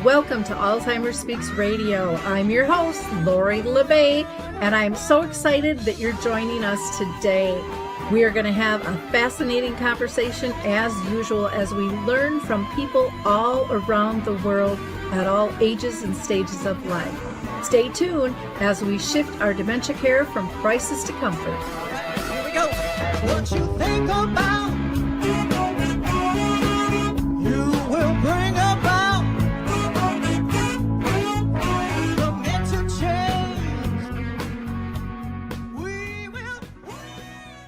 Welcome to Alzheimer Speaks Radio. I'm your host, Lori LeBay, and I'm so excited that you're joining us today. We are going to have a fascinating conversation as usual as we learn from people all around the world at all ages and stages of life. Stay tuned as we shift our dementia care from crisis to comfort. Here we go. What you think about, you will bring about.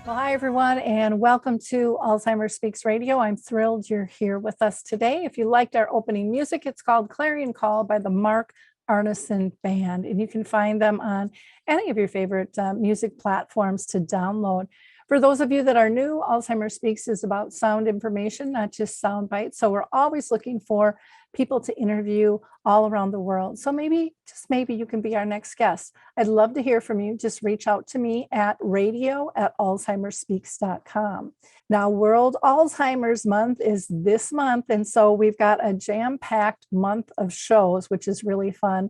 Well, hi, everyone, and welcome to Alzheimer Speaks Radio. I'm thrilled you're here with us today. If you liked our opening music, it's called Clarion Call by the Mark Arneson Band, and you can find them on any of your favorite music platforms to download. For those of you that are new, Alzheimer Speaks is about sound information, not just sound bites. So we're always looking for people to interview all around the world. So maybe, just maybe, you can be our next guest. I'd love to hear from you. Just reach out to me at radio@alzheimerspeaks.com. Now, World Alzheimer's Month is this month, and so we've got a jam-packed month of shows, which is really fun.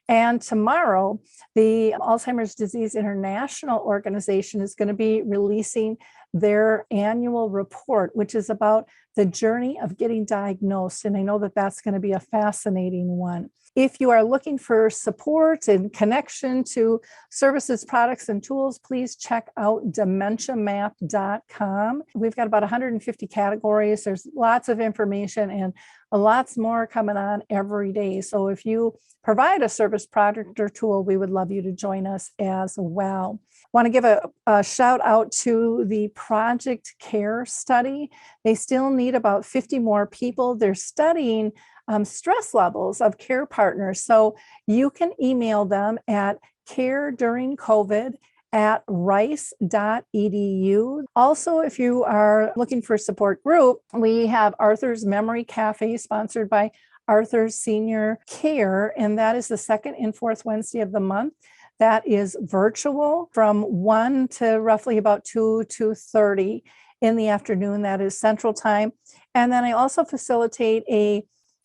And tomorrow, the Alzheimer's Disease International Organization is going to be releasing their annual report, which is about the journey of getting diagnosed. And I know that that's going to be a fascinating one. If you are looking for support and connection to services, products, and tools, please check out dementiamap.com. We've got about 150 categories. There's lots of information and lots more coming on every day. So if you provide a service, product, or tool, we would love you to join us as well. Want to give a shout out to the Project Care study. They still need about 50 more people. They're studying stress levels of care partners. So you can email them at careduringcovid@rice.edu. Also, if you are looking for a support group, we have Arthur's Memory Cafe, sponsored by Arthur's Senior Care, and that is the second and fourth Wednesday of the month. That is virtual from 1 to roughly about 2:30 in the afternoon. That is Central Time. And then I also facilitate a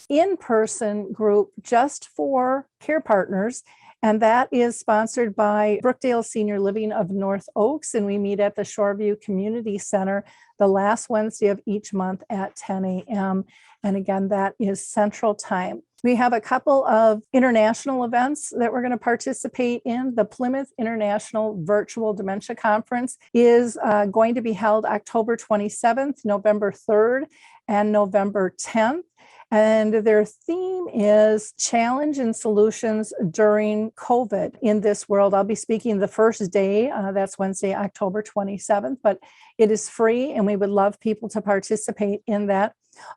in-person group just for care partners, and that is sponsored by Brookdale Senior Living of North Oaks, and we meet at the Shoreview Community Center the last Wednesday of each month at 10 a.m. And again, that is Central Time. We have a couple of international events that we're going to participate in. The Plymouth International Virtual Dementia Conference is going to be held October 27th, November 3rd, and November 10th. And their theme is challenge and solutions during COVID in this world. I'll be speaking the first day, that's Wednesday, October 27th, but it is free and we would love people to participate in that.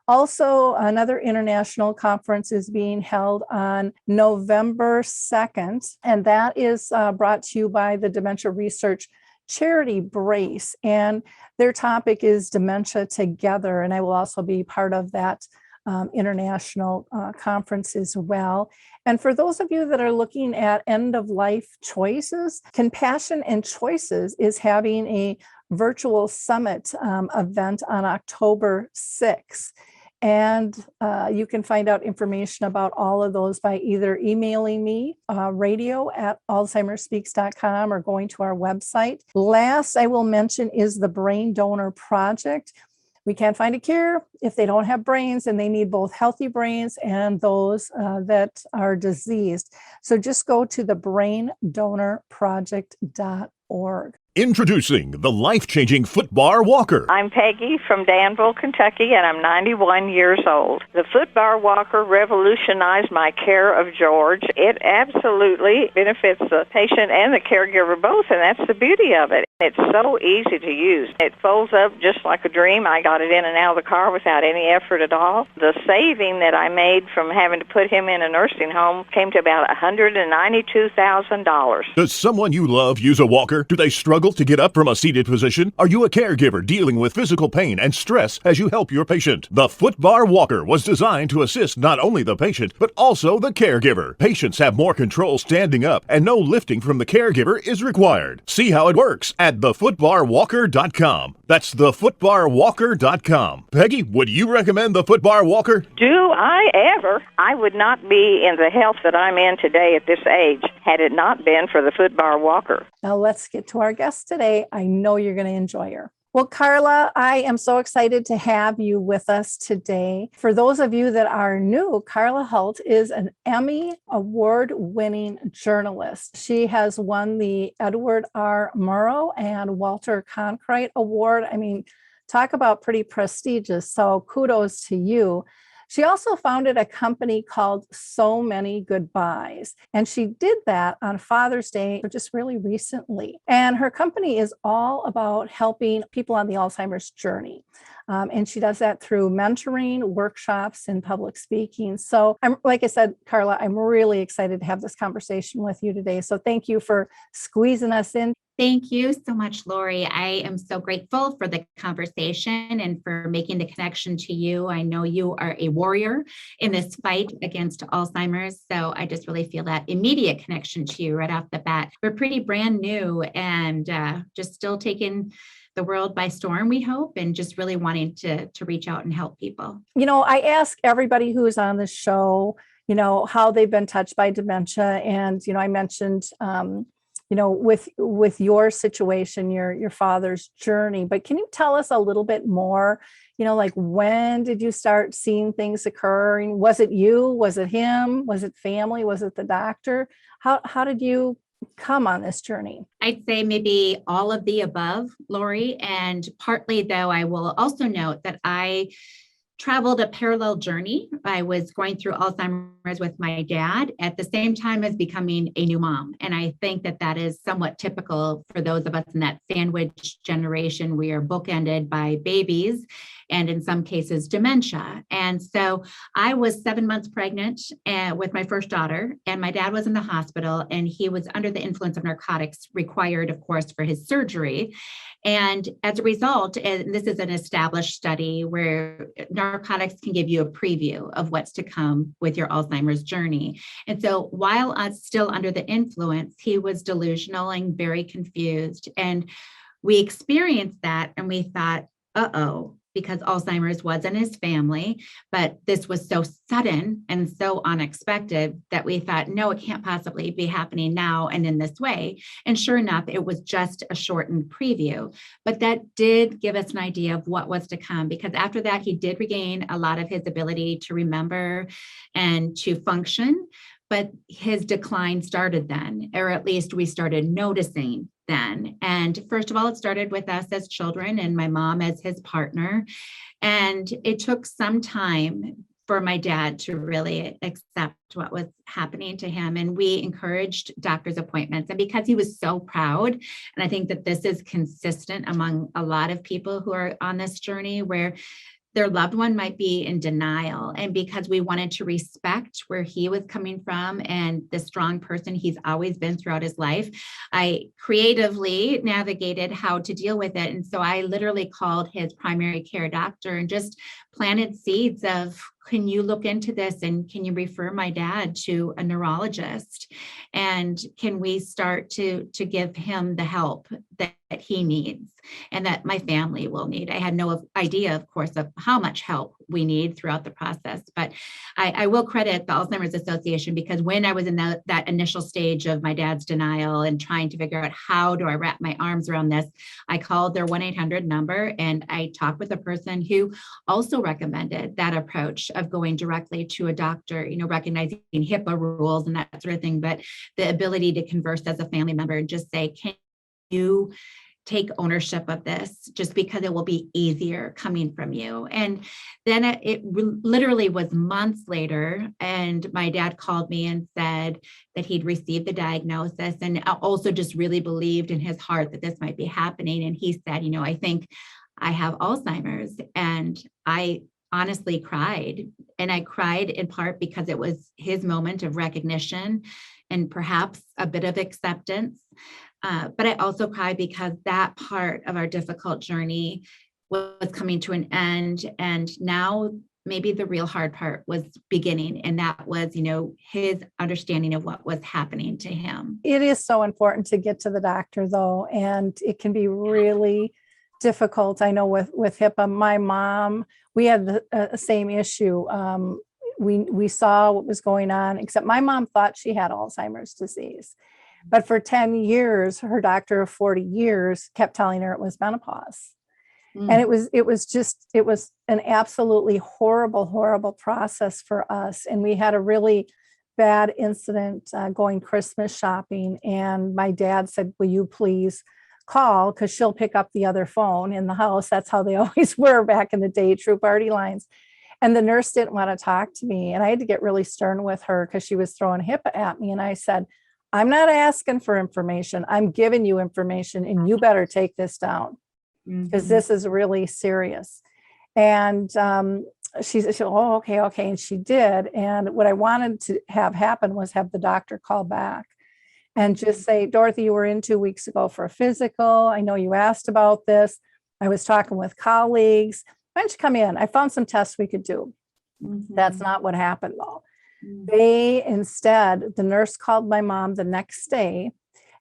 Also, another international conference is being held on November 2nd, and that is brought to you by the Dementia Research Charity Brace, and their topic is Dementia Together, and I will also be part of that international conference as well. And for those of you that are looking at end-of-life choices, Compassion and Choices is having a virtual summit event on October 6th. And you can find out information about all of those by either emailing me, radio@alzheimerspeaks.com, or going to our website. Last I will mention is the Brain Donor Project. We can't find a cure if they don't have brains, and they need both healthy brains and those that are diseased. So just go to the braindonorproject.org. Introducing the life-changing footbar walker. I'm Peggy from Danville, Kentucky, and I'm 91 years old. The footbar walker revolutionized my care of George. It absolutely benefits the patient and the caregiver both, and that's the beauty of it. It's so easy to use. It folds up just like a dream. I got it in and out of the car without any effort at all. The saving that I made from having to put him in a nursing home came to about $192,000. Does someone you love use a walker? Do they struggle struggle to get up from a seated position? Are you a caregiver dealing with physical pain and stress as you help your patient? The Foot Bar Walker was designed to assist not only the patient, but also the caregiver. Patients have more control standing up, and no lifting from the caregiver is required. See how it works at thefootbarwalker.com. That's thefootbarwalker.com. Peggy, would you recommend the Foot Bar Walker? Do I ever? I would not be in the health that I'm in today at this age had it not been for the Foot Bar Walker. Now let's get to our guest today. I know you're going to enjoy her. Well, Carla, I am so excited to have you with us today. For those of you that are new, Karla Hult is an Emmy award-winning journalist. She has won the Edward R. Murrow and Walter Cronkite Award. I mean, talk about pretty prestigious. So kudos to you. She also founded a company called So Many Goodbyes, and she did that on Father's Day just really recently. And her company is all about helping people on the Alzheimer's journey. And she does that through mentoring, workshops, and public speaking. So like I said, Karla, I'm really excited to have this conversation with you today. So thank you for squeezing us in. Thank you so much, Lori. I am so grateful for the conversation and for making the connection to you. I know you are a warrior in this fight against Alzheimer's. So I just really feel that immediate connection to you right off the bat. We're pretty brand new and just still taking the world by storm, we hope, and just really wanting to reach out and help people. You know, I ask everybody who is on the show, you know, how they've been touched by dementia. And, you know, I mentioned, you know, with your situation, your father's journey, but can you tell us a little bit more, you know, like when did you start seeing things occurring? Was it you? Was it him? Was it family? Was it the doctor? How did you come on this journey? I'd say maybe all of the above, Lori. And partly, though, I will also note that I traveled a parallel journey. I was going through Alzheimer's with my dad at the same time as becoming a new mom. And I think that that is somewhat typical for those of us in that sandwich generation. We are bookended by babies and in some cases dementia. And so I was 7 months pregnant with my first daughter, and my dad was in the hospital, and he was under the influence of narcotics required, of course, for his surgery. And as a result, and this is an established study where narcotics can give you a preview of what's to come with your Alzheimer's journey. And so while still under the influence, he was delusional and very confused. And we experienced that and we thought, uh-oh, because Alzheimer's was in his family, but this was so sudden and so unexpected that we thought, no, it can't possibly be happening now and in this way. And sure enough, it was just a shortened preview, but that did give us an idea of what was to come, because after that, he did regain a lot of his ability to remember and to function, but his decline started then, or at least we started noticing then. And first of all, it started with us as children and my mom as his partner. And it took some time for my dad to really accept what was happening to him. And we encouraged doctor's appointments. And because he was so proud, and I think that this is consistent among a lot of people who are on this journey where their loved one might be in denial. And because we wanted to respect where he was coming from and the strong person he's always been throughout his life, I creatively navigated how to deal with it. And so I literally called his primary care doctor and just planted seeds of, can you look into this and can you refer my dad to a neurologist? And can we start to give him the help that he needs and that my family will need? I had no idea, of course, of how much help we need throughout the process, but I will credit the Alzheimer's Association, because when I was in that initial stage of my dad's denial and trying to figure out how do I wrap my arms around this, I called their 1-800 number and I talked with a person who also recommended that approach of going directly to a doctor, you know, recognizing HIPAA rules and that sort of thing, but the ability to converse as a family member and just say, can you take ownership of this, just because it will be easier coming from you. And then it literally was months later, and my dad called me and said that he'd received the diagnosis and also just really believed in his heart that this might be happening. And he said, you know, I think I have Alzheimer's. And I honestly cried. And I cried in part because it was his moment of recognition and perhaps a bit of acceptance. But I also cried because that part of our difficult journey was coming to an end. And now maybe the real hard part was beginning. And that was, his understanding of what was happening to him. It is so important to get to the doctor, though, and it can be really difficult. I know with HIPAA, my mom, we had the same issue. We saw what was going on, except my mom thought she had Alzheimer's disease. But for 10 years, her doctor of 40 years kept telling her it was menopause. And it was an absolutely horrible process for us. And we had a really bad incident going Christmas shopping. And my dad said, will you please call? Because she'll pick up the other phone in the house. That's how they always were back in the day, true party lines. And the nurse didn't want to talk to me. And I had to get really stern with her because she was throwing HIPAA at me. And I said, I'm not asking for information. I'm giving you information and you better take this down because this is really serious. And she said, oh, okay. And she did. And what I wanted to have happen was have the doctor call back and just say, Dorothy, you were in 2 weeks ago for a physical. I know you asked about this. I was talking with colleagues. Why don't you come in? I found some tests we could do. That's not what happened, though. They instead, the nurse called my mom the next day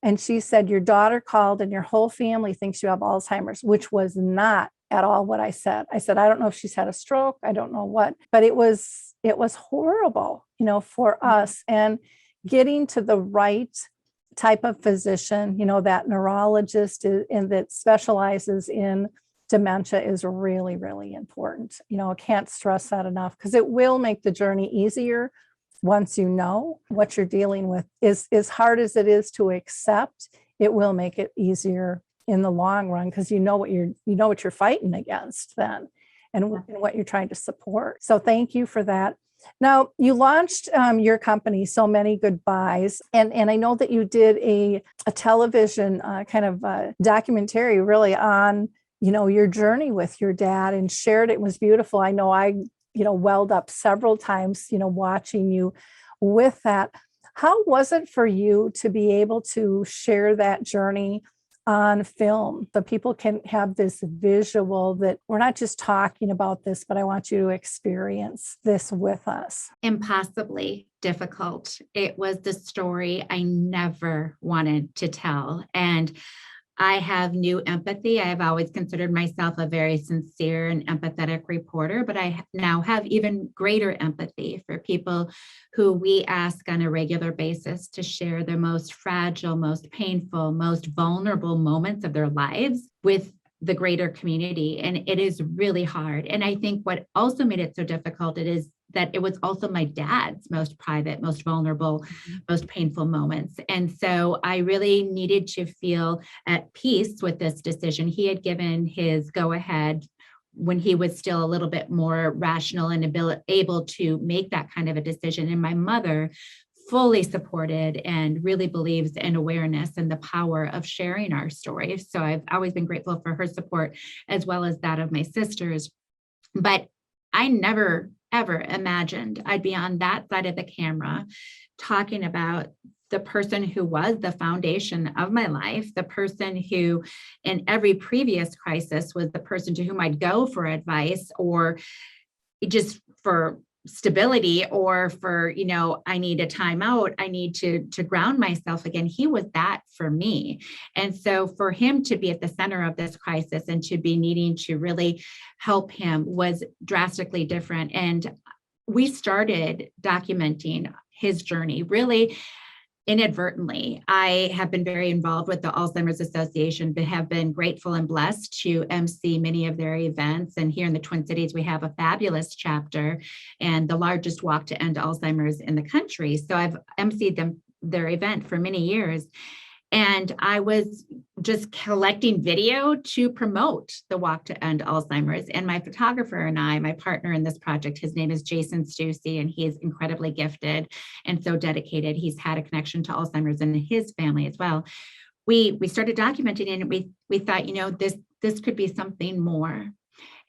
and she said, your daughter called and your whole family thinks you have Alzheimer's, which was not at all what I said. I said, I don't know if she's had a stroke. I don't know what, but it was horrible, for us. And getting to the right type of physician, that neurologist and that specializes in dementia is really, really important. I can't stress that enough because it will make the journey easier once you know what you're dealing with. Is as hard as it is to accept, it will make it easier in the long run because you know what you're fighting against then and what you're trying to support. So thank you for that. Now, you launched your company, So Many Goodbyes, and I know that you did a television kind of documentary really on your journey with your dad and shared it. It was beautiful. I know I welled up several times, watching you with that. How was it for you to be able to share that journey on film so people can have this visual that we're not just talking about this, but I want you to experience this with us? Impossibly difficult. It was the story I never wanted to tell. And I have new empathy. I have always considered myself a very sincere and empathetic reporter, but I now have even greater empathy for people who we ask on a regular basis to share their most fragile, most painful, most vulnerable moments of their lives with the greater community. And it is really hard. And I think what also made it so difficult is that it was also my dad's most private, most vulnerable, most painful moments. And so I really needed to feel at peace with this decision. He had given his go-ahead when he was still a little bit more rational and able to make that kind of a decision. And my mother fully supported and really believes in awareness and the power of sharing our stories. So I've always been grateful for her support as well as that of my sisters. But I never, ever imagined I'd be on that side of the camera talking about the person who was the foundation of my life, the person who in every previous crisis was the person to whom I'd go for advice or just for stability or for, I need a timeout. I need to ground myself again. He was that for me. And so for him to be at the center of this crisis and to be needing to really help him was drastically different. And we started documenting his journey really inadvertently. I have been very involved with the Alzheimer's Association, but have been grateful and blessed to MC many of their events. And here in the Twin Cities, we have a fabulous chapter and the largest walk to end Alzheimer's in the country. So I've MC'd their event for many years. And I was just collecting video to promote the Walk to End Alzheimer's. And my photographer and I, my partner in this project, his name is Jason Stussy, and he is incredibly gifted and so dedicated. He's had a connection to Alzheimer's in his family as well. We started documenting it, and we thought, this could be something more.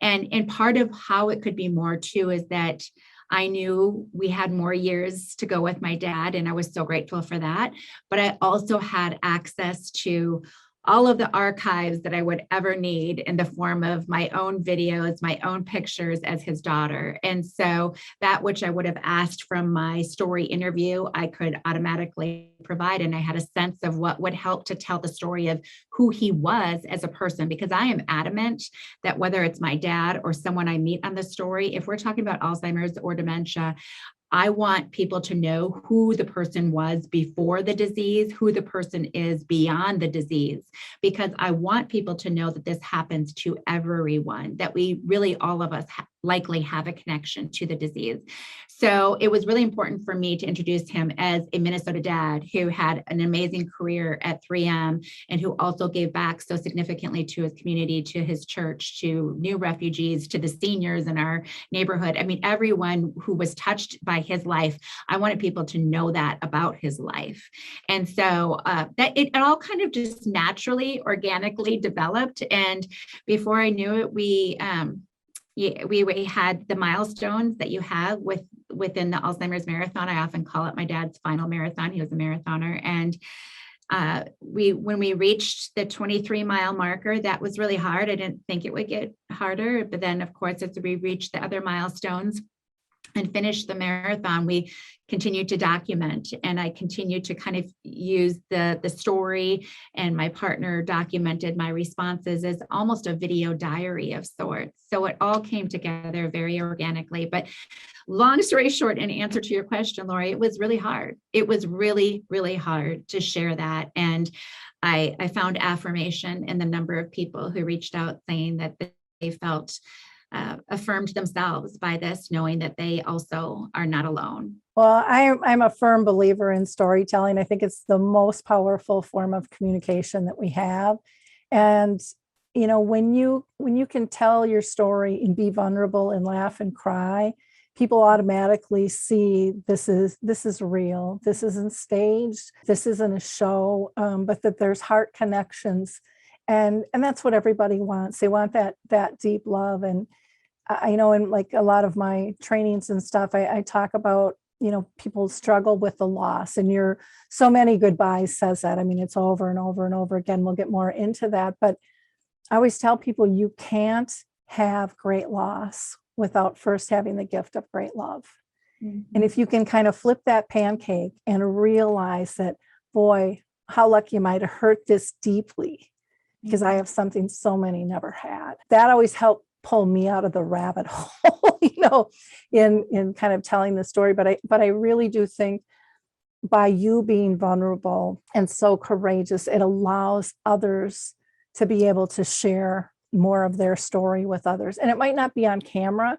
And part of how it could be more too is that I knew we had more years to go with my dad, and I was so grateful for that. But I also had access to all of the archives that I would ever need in the form of my own videos, my own pictures as his daughter. And so that which I would have asked from my story interview, I could automatically provide. And I had a sense of what would help to tell the story of who he was as a person, because I am adamant that whether it's my dad or someone I meet on the story, if we're talking about Alzheimer's or dementia, I want people to know who the person was before the disease, who the person is beyond the disease, because I want people to know that this happens to everyone, that we really, all of us likely have a connection to the disease. So it was really important for me to introduce him as a Minnesota dad who had an amazing career at 3M and who also gave back so significantly to his community, to his church, to new refugees, to the seniors in our neighborhood. I mean, everyone who was touched by his life, I wanted people to know that about his life. And so that it all kind of just naturally, organically developed. And before I knew it, we had the milestones that you have within the Alzheimer's marathon. I often call it my dad's final marathon. He was a marathoner. And when we reached the 23-mile marker, that was really hard. I didn't think it would get harder. But then, of course, as we reached the other milestones and finished the marathon, we continued to document, and I continued to kind of use the story, and my partner documented my responses as almost a video diary of sorts. So it all came together very organically. But long story short, in answer to your question, Lori, it was really hard. It was really, really hard to share that. And I found affirmation in the number of people who reached out saying that they felt affirmed themselves by this, knowing that they also are not alone. Well, I'm a firm believer in storytelling. I think it's the most powerful form of communication that we have. And, you know, when you can tell your story and be vulnerable and laugh and cry, people automatically see this is real. This isn't staged. This isn't a show, but that there's heart connections. And that's what everybody wants. They want that deep love. And I know in like a lot of my trainings and stuff, I talk about, you know, people struggle with the loss, and your So Many Goodbyes says that. I mean, it's over and over and over again. We'll get more into that. But I always tell people you can't have great loss without first having the gift of great love. Mm-hmm. And if you can kind of flip that pancake and realize that, boy, how lucky am I to hurt this deeply, because I have something so many never had. That always helped pull me out of the rabbit hole, you know, in kind of telling the story. But I really do think by you being vulnerable and so courageous, it allows others to be able to share more of their story with others. And it might not be on camera.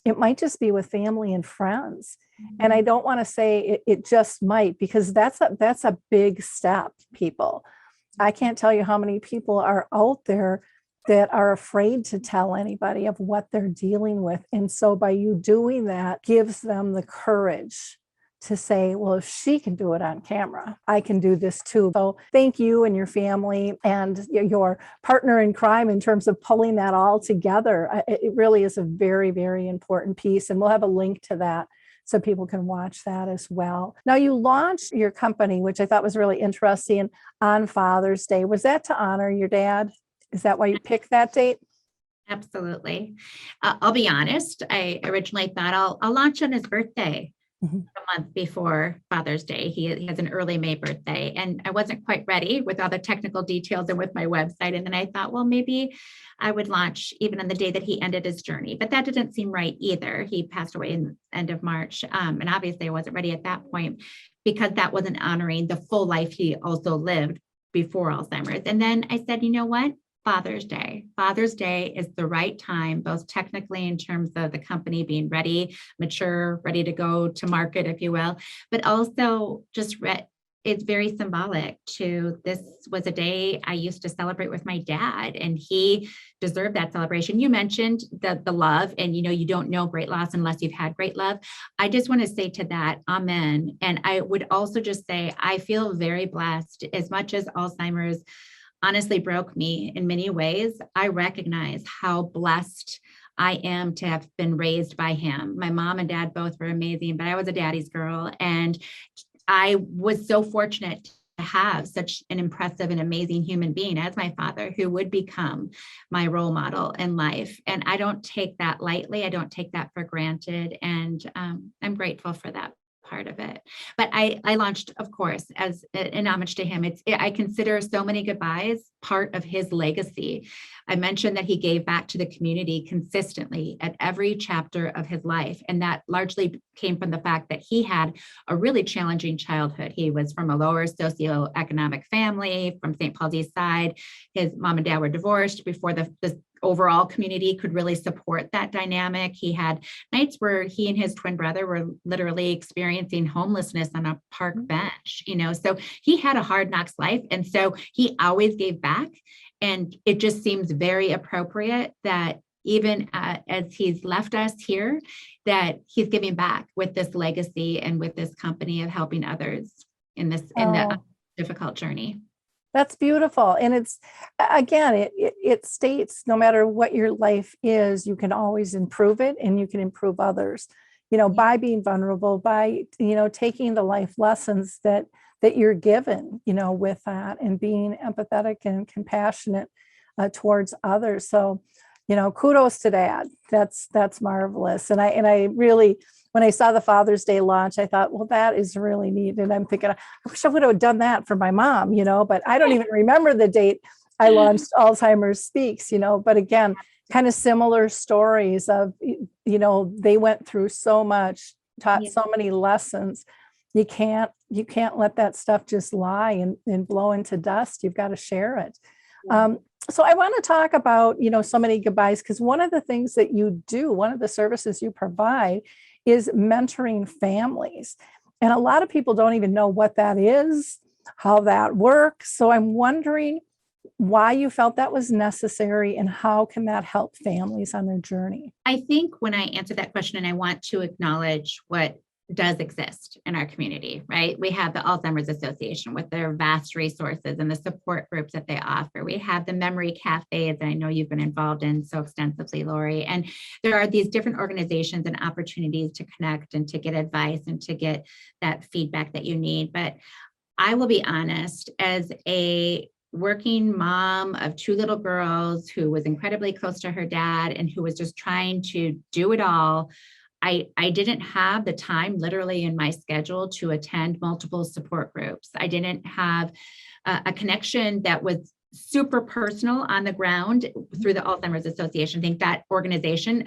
It might just be with family and friends. Mm-hmm. And I don't want to say it just might, because that's a big step, people. I can't tell you how many people are out there that are afraid to tell anybody of what they're dealing with. And so by you doing that, gives them the courage to say, well, if she can do it on camera, I can do this too. So thank you and your family and your partner in crime in terms of pulling that all together. It really is a very, very important piece. And we'll have a link to that so people can watch that as well. Now, you launched your company, which I thought was really interesting, on Father's Day. Was that to honor your dad? Is that why you picked that date? Absolutely. I'll be honest. I originally thought I'll launch on his birthday. Mm-hmm. A month before Father's Day. He has an early May birthday, and I wasn't quite ready with all the technical details and with my website. And then I thought, well, maybe I would launch even on the day that he ended his journey, but that didn't seem right either. He passed away in the end of March. And obviously I wasn't ready at that point, because that wasn't honoring the full life he also lived before Alzheimer's. And then I said, you know what? Father's Day. Father's Day is the right time, both technically in terms of the company being ready, mature, ready to go to market, if you will, but also just it's very symbolic to, this was a day I used to celebrate with my dad, and he deserved that celebration. You mentioned the love, and you don't know great loss unless you've had great love. I just want to say to that, amen. And I would also just say, I feel very blessed. As much as Alzheimer's honestly broke me in many ways, I recognize how blessed I am to have been raised by him. My mom and dad both were amazing, but I was a daddy's girl. And I was so fortunate to have such an impressive and amazing human being as my father, who would become my role model in life. And I don't take that lightly. I don't take that for granted. And I'm grateful for that part of it. But I launched, of course, as an homage to him. I consider so many goodbyes part of his legacy. I mentioned that he gave back to the community consistently at every chapter of his life. And that largely came from the fact that he had a really challenging childhood. He was from a lower socioeconomic family from St. Paul's East Side. His mom and dad were divorced before the overall community could really support that dynamic. He had nights where he and his twin brother were literally experiencing homelessness on a park bench, so he had a hard knocks life. And so he always gave back. And it just seems very appropriate that even as he's left us here, that he's giving back with this legacy and with this company of helping others in the difficult journey. That's beautiful. And it's, again, it states no matter what your life is, you can always improve it and you can improve others, by being vulnerable, by, taking the life lessons that you're given, with that, and being empathetic and compassionate towards others. So, kudos to that. That's marvelous. And I really, when I saw the Father's Day launch, I thought, well, that is really neat. And I'm thinking, I wish I would have done that for my mom, but I don't even remember the date I launched Alzheimer's Speaks, but again, kind of similar stories of, they went through so much, taught so many lessons. You can't let that stuff just lie and blow into dust. You've got to share it. So I want to talk about, so many goodbyes, because one of the things that you do, one of the services you provide is mentoring families. And a lot of people don't even know what that is, how that works. So I'm wondering why you felt that was necessary and how can that help families on their journey? I think when I answer that question, and I want to acknowledge what does exist in our community, right? We have the Alzheimer's Association with their vast resources and the support groups that they offer. We have the memory cafes that I know you've been involved in so extensively, Lori. And there are these different organizations and opportunities to connect and to get advice and to get that feedback that you need. But I will be honest, as a working mom of two little girls who was incredibly close to her dad and who was just trying to do it all, I didn't have the time literally in my schedule to attend multiple support groups. I didn't have a connection that was super personal on the ground through the Alzheimer's Association. I think that organization,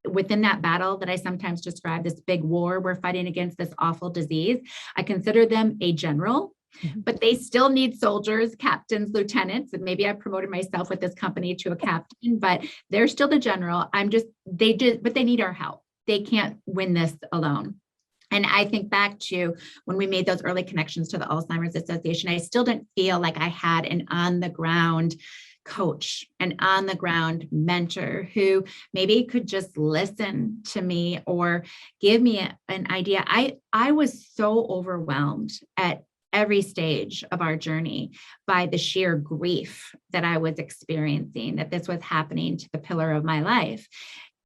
within that battle that I sometimes describe, this big war we're fighting against this awful disease, I consider them a general. But they still need soldiers, captains, lieutenants, and maybe I promoted myself with this company to a captain, but they're still the general. But they need our help. They can't win this alone. And I think back to when we made those early connections to the Alzheimer's Association, I still didn't feel like I had an on-the-ground coach, an on-the-ground mentor who maybe could just listen to me or give me an idea. I was so overwhelmed at every stage of our journey by the sheer grief that I was experiencing, that this was happening to the pillar of my life.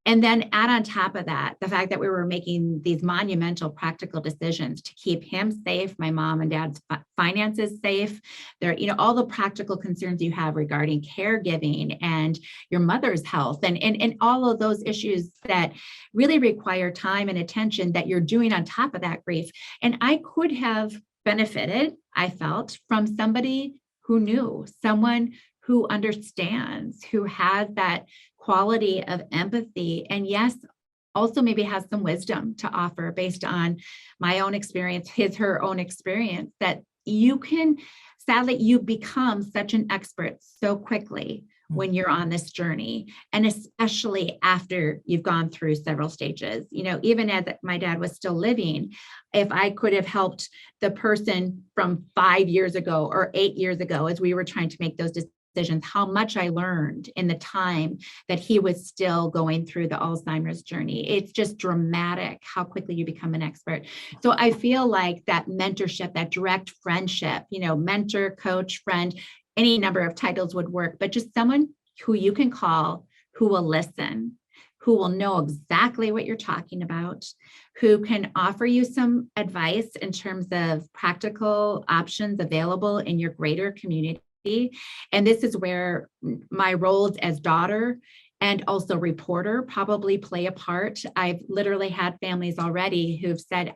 And then add on top of that, the fact that we were making these monumental practical decisions to keep him safe, my mom and dad's finances safe. There, all the practical concerns you have regarding caregiving and your mother's health and all of those issues that really require time and attention that you're doing on top of that grief. And I could have benefited, I felt, from somebody who knew, someone who understands, who has that quality of empathy, and yes, also maybe has some wisdom to offer based on my own experience, her own experience, that sadly, you become such an expert so quickly when you're on this journey, and especially after you've gone through several stages. Even as my dad was still living, if I could have helped the person from 5 years ago or 8 years ago, as we were trying to make those decisions, how much I learned in the time that he was still going through the Alzheimer's journey. It's just dramatic how quickly you become an expert. So I feel like that mentorship, that direct friendship, mentor, coach, friend, any number of titles would work, but just someone who you can call, who will listen, who will know exactly what you're talking about, who can offer you some advice in terms of practical options available in your greater community. And this is where my roles as daughter and also reporter probably play a part. I've literally had families already who've said,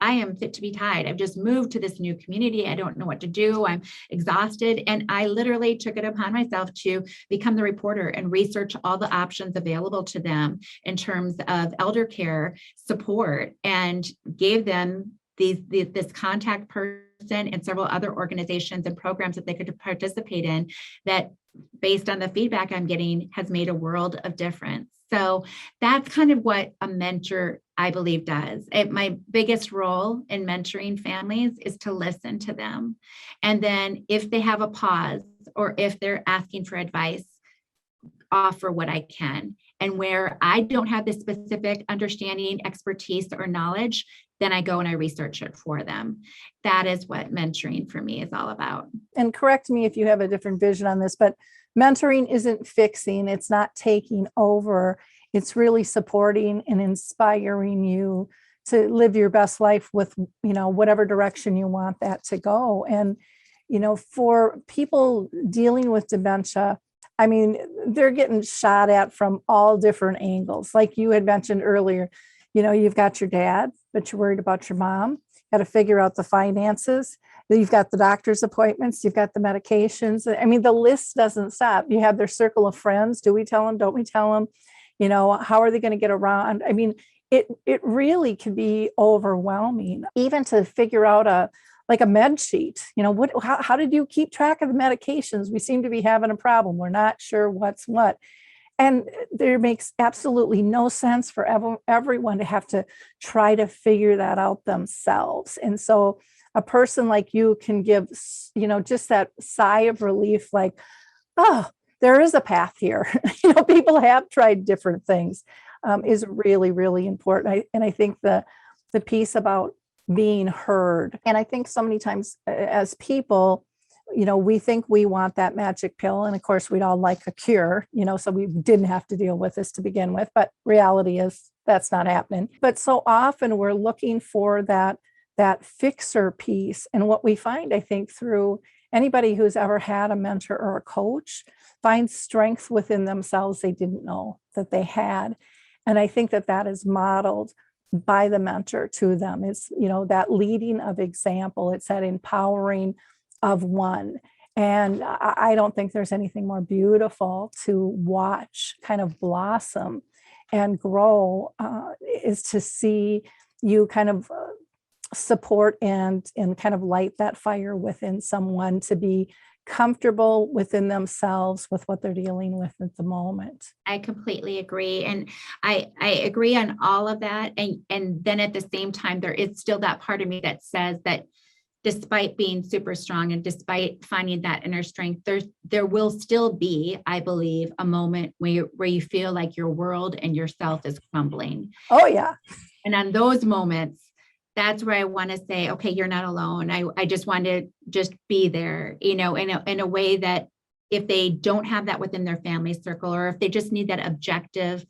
I am fit to be tied. I've just moved to this new community. I don't know what to do. I'm exhausted. And I literally took it upon myself to become the reporter and research all the options available to them in terms of elder care support, and gave them this contact person and several other organizations and programs that they could participate in, that based on the feedback I'm getting has made a world of difference. So that's kind of what a mentor, I believe, does. My biggest role in mentoring families is to listen to them. And then if they have a pause or if they're asking for advice, offer what I can. And where I don't have the specific understanding, expertise, or knowledge, then I go and I research it for them. That is what mentoring for me is all about. And correct me if you have a different vision on this, but mentoring isn't fixing, it's not taking over. It's really supporting and inspiring you to live your best life with, whatever direction you want that to go. And, for people dealing with dementia, I mean, they're getting shot at from all different angles. Like you had mentioned earlier, you've got your dad, but you're worried about your mom. Got to figure out the finances. You've got the doctor's appointments. You've got the medications. I mean, the list doesn't stop. You have their circle of friends. Do we tell them? Don't we tell them? How are they going to get around? I mean, it really can be overwhelming, even to figure out a med sheet. How did you keep track of the medications? We seem to be having a problem. We're not sure what's what. And there makes absolutely no sense for everyone to have to try to figure that out themselves. And so a person like you can give, just that sigh of relief, like, oh, there is a path here. People have tried different things, is really, really important. I think the piece about being heard. And I think so many times as people, we think we want that magic pill. And of course, we'd all like a cure, so we didn't have to deal with this to begin with. But reality is that's not happening. But so often we're looking for that fixer piece. And what we find, I think, through anybody who's ever had a mentor or a coach finds strength within themselves they didn't know that they had. And I think that is modeled by the mentor to them. It's, that leading of example. It's that empowering of one. And I don't think there's anything more beautiful to watch kind of blossom and grow is to see you kind of support and kind of light that fire within someone to be comfortable within themselves with what they're dealing with at the moment. I completely agree. And I agree on all of that. And then at the same time, there is still that part of me that says that despite being super strong and despite finding that inner strength, there will still be, I believe, a moment where you feel like your world and yourself is crumbling. Oh, yeah. And on those moments, that's where I want to say, okay, you're not alone. I just want to just be there, in a way that if they don't have that within their family circle, or if they just need that objective,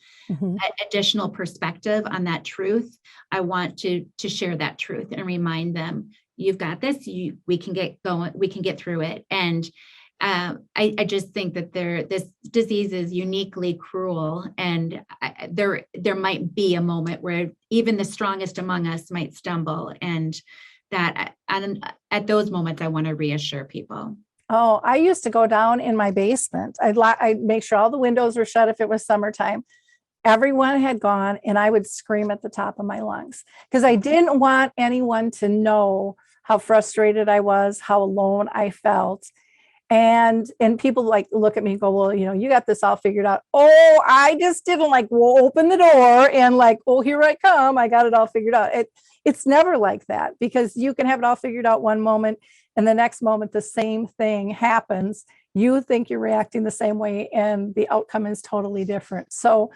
additional perspective on that truth, I want to share that truth and remind them, you've got this, we can get going, we can get through it. And I just think that this disease is uniquely cruel, and there might be a moment where even the strongest among us might stumble, and that at those moments, I want to reassure people. Oh, I used to go down in my basement. I'd make sure all the windows were shut if it was summertime. Everyone had gone, and I would scream at the top of my lungs because I didn't want anyone to know how frustrated I was, how alone I felt. And people look at me and go, well, you got this all figured out. Oh, I just didn't open the door and oh, here I come. I got it all figured out. It's never like that, because you can have it all figured out one moment, and the next moment, the same thing happens. You think you're reacting the same way, and the outcome is totally different. So,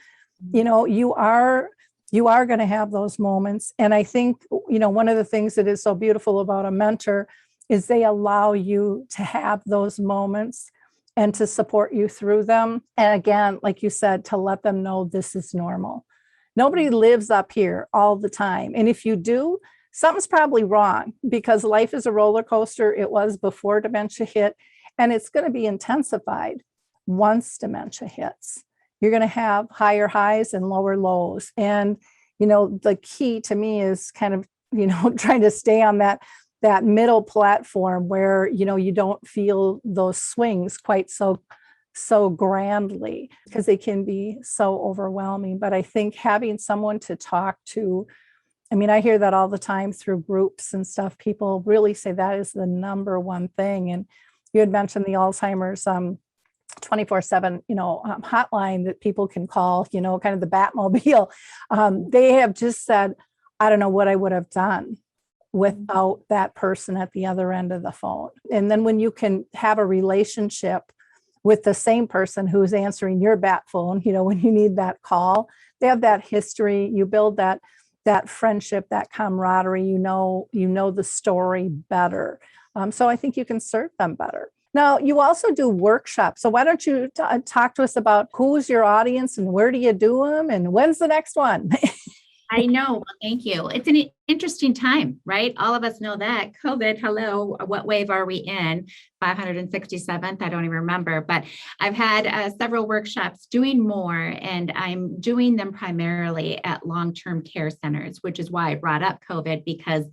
you are going to have those moments. And I think, one of the things that is so beautiful about a mentor is they allow you to have those moments and to support you through them. And again, like you said, to let them know this is normal. Nobody lives up here all the time. And if you do, something's probably wrong, because life is a roller coaster. It was before dementia hit, and it's going to be intensified once dementia hits. You're going to have higher highs and lower lows. And, the key to me is kind of, trying to stay on that middle platform where, you don't feel those swings quite so grandly, because they can be so overwhelming. But I think having someone to talk to, I hear that all the time through groups and stuff. People really say that is the number one thing. And you had mentioned the Alzheimer's 24/7, hotline that people can call, kind of the Batmobile. They have just said, I don't know what I would have done without that person at the other end of the phone. And then when you can have a relationship with the same person who's answering your bat phone, when you need that call, they have that history, you build that friendship, that camaraderie, you know the story better. So I think you can serve them better. Now, you also do workshops. So why don't you talk to us about who's your audience and where do you do them and when's the next one? I know. Well, thank you. It's an interesting time, right? All of us know that COVID, hello, what wave are we in? 567th? I don't even remember, but I've had several workshops doing more, and I'm doing them primarily at long-term care centers, which is why I brought up COVID, because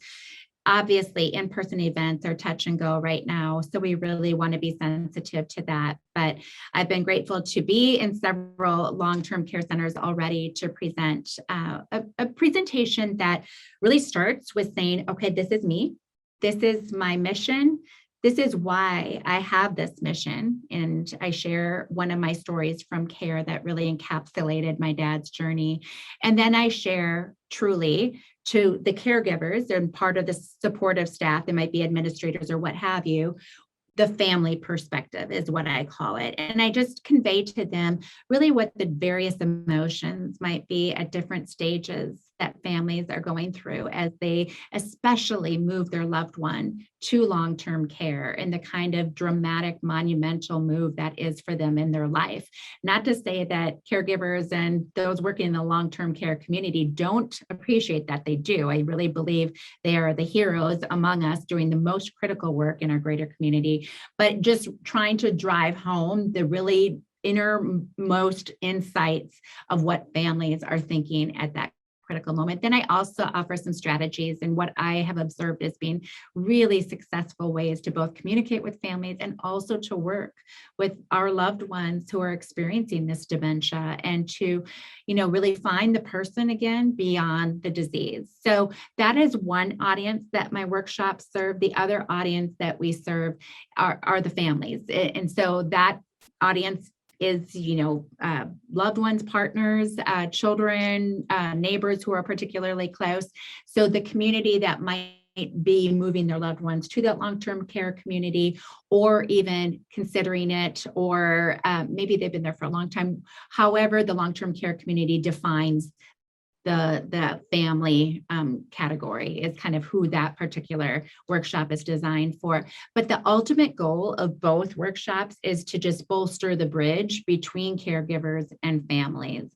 obviously in-person events are touch and go right now. So we really want to be sensitive to that. But I've been grateful to be in several long-term care centers already to present a presentation that really starts with saying, okay, this is me. This is my mission. This is why I have this mission. And I share one of my stories from care that really encapsulated my dad's journey. And then I share truly to the caregivers and part of the supportive staff, they might be administrators or what have you, the family perspective is what I call it. And I just convey to them really what the various emotions might be at different stages that families are going through as they especially move their loved one to long-term care, and the kind of dramatic, monumental move that is for them in their life. Not to say that caregivers and those working in the long-term care community don't appreciate that, they do. I really believe they are the heroes among us doing the most critical work in our greater community, but just trying to drive home the really innermost insights of what families are thinking at that critical moment. Then I also offer some strategies and what I have observed as being really successful ways to both communicate with families and also to work with our loved ones who are experiencing this dementia, and to, really find the person again beyond the disease. So that is one audience that my workshops serve. The other audience that we serve are the families. And so that audience is, loved ones, partners, children, neighbors who are particularly close. So the community that might be moving their loved ones to that long-term care community, or even considering it, or maybe they've been there for a long time. However, the long-term care community defines the family category is kind of who that particular workshop is designed for. But the ultimate goal of both workshops is to just bolster the bridge between caregivers and families.